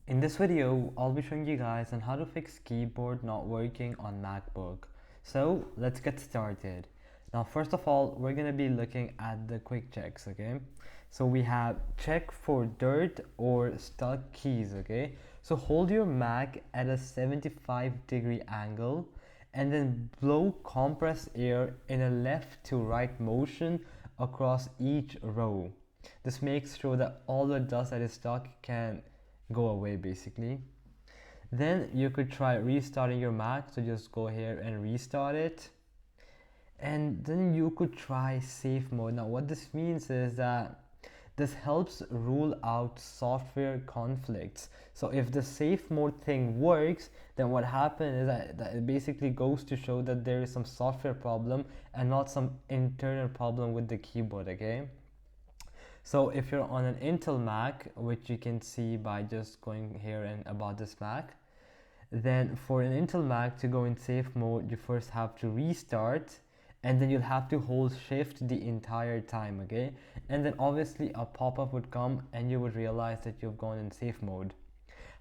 In this video, I'll be showing you guys on how to fix keyboard not working on MacBook. So let's get started. Now, first of all, we're gonna be looking at the quick checks, okay? So we have check for dirt or stuck keys, okay? So hold your Mac at a 75-degree angle and then blow compressed air in a left to right motion across each row. This makes sure that all the dust that is stuck can go away basically. Then you could try restarting your Mac, so just go here and restart it. And then you could try safe mode. Now what this means is that this helps rule out software conflicts. So if the safe mode thing works, then what happens is that it basically goes to show that there is some software problem and not some internal problem with the keyboard, okay? So if you're on an Intel Mac, which you can see by just going here and about this Mac, then for an Intel Mac to go in safe mode, you first have to restart and then you'll have to hold shift the entire time, okay? And then obviously a pop-up would come and you would realize that you've gone in safe mode.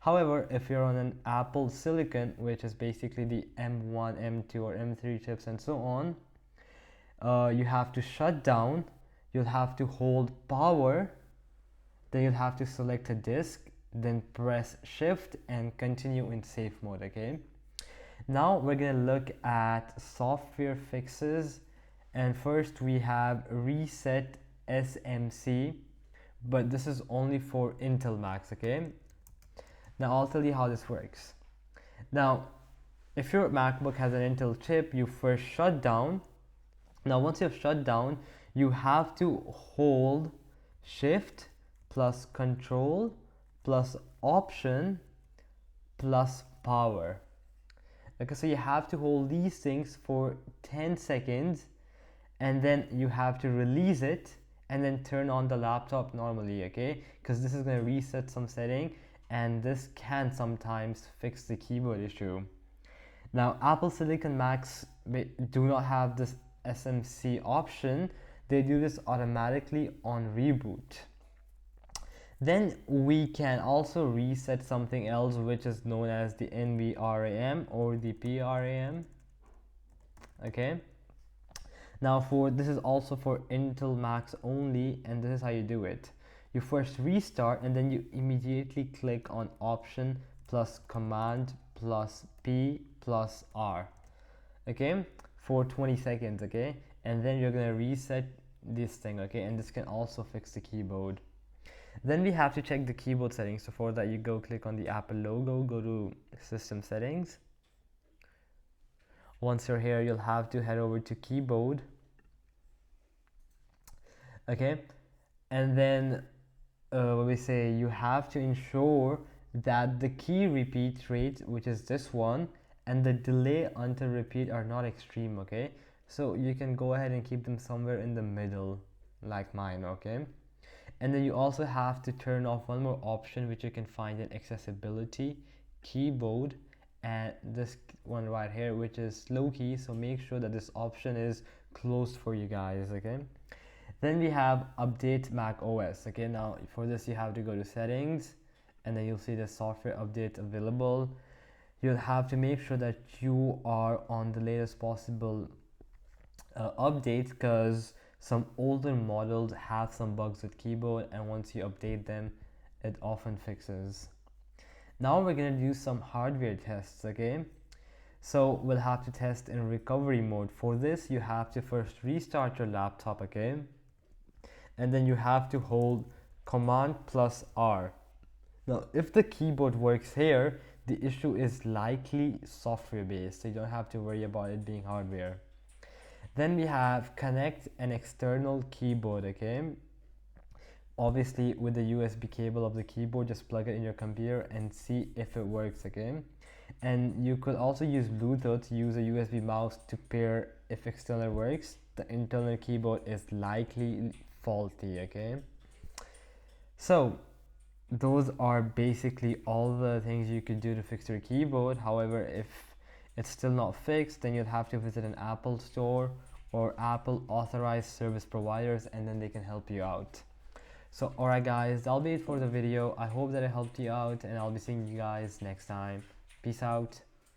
However, if you're on an Apple Silicon, which is basically the M1, M2 or M3 chips and so on, you have to shut down, you'll have to hold power, then you'll have to select a disk, then press shift and continue in safe mode, okay? Now we're gonna look at software fixes, and first we have reset SMC, but this is only for Intel Macs, okay? Now I'll tell you how this works. Now if your MacBook has an Intel chip, you first shut down. Now once you've shut down, you have to hold shift plus control plus option plus power. Okay, so you have to hold these things for 10 seconds and then you have to release it and then turn on the laptop normally, okay? Because this is going to reset some setting and this can sometimes fix the keyboard issue. Now Apple Silicon Macs do not have this SMC option. They do this automatically on reboot. Then we can also reset something else, which is known as the NVRAM or the PRAM, okay? Now this is also for Intel Macs only, and this is how you do it. You first restart and then you immediately click on option plus command plus P plus R, okay, for 20 seconds, okay? And then you're gonna reset this thing, okay? And this can also fix the keyboard. Then we have to check the keyboard settings. So for that, you go click on the Apple logo, go to system settings. Once you're here, you'll have to head over to keyboard, okay? And then what we say, you have to ensure that the key repeat rate, which is this one, and the delay until repeat are not extreme, okay? So you can go ahead and keep them somewhere in the middle like mine, okay? And then you also have to turn off one more option, which you can find in accessibility, keyboard, and this one right here, which is slow key. So make sure that this option is closed for you guys, okay? Then we have update Mac OS, okay? Now for this, you have to go to settings and then you'll see the software update available. You'll have to make sure that you are on the latest possible update, because some older models have some bugs with keyboard, and once you update them, it often fixes. Now we're gonna do some hardware tests, okay? So we'll have to test in recovery mode. For this, you have to first restart your laptop, okay? And then you have to hold command plus R. Now if the keyboard works here, the issue is likely software based, so you don't have to worry about it being hardware. Then we have connect an external keyboard, okay? Obviously with the USB cable of the keyboard, just plug it in your computer and see if it works, okay? And you could also use Bluetooth to use a USB mouse to pair if external works. The internal keyboard is likely faulty, okay? So those are basically all the things you could do to fix your keyboard. However, if it's still not fixed, then you'll have to visit an Apple store or Apple authorized service providers, and then they can help you out. So alright guys, that'll be it for the video. I hope that it helped you out, and I'll be seeing you guys next time. Peace out.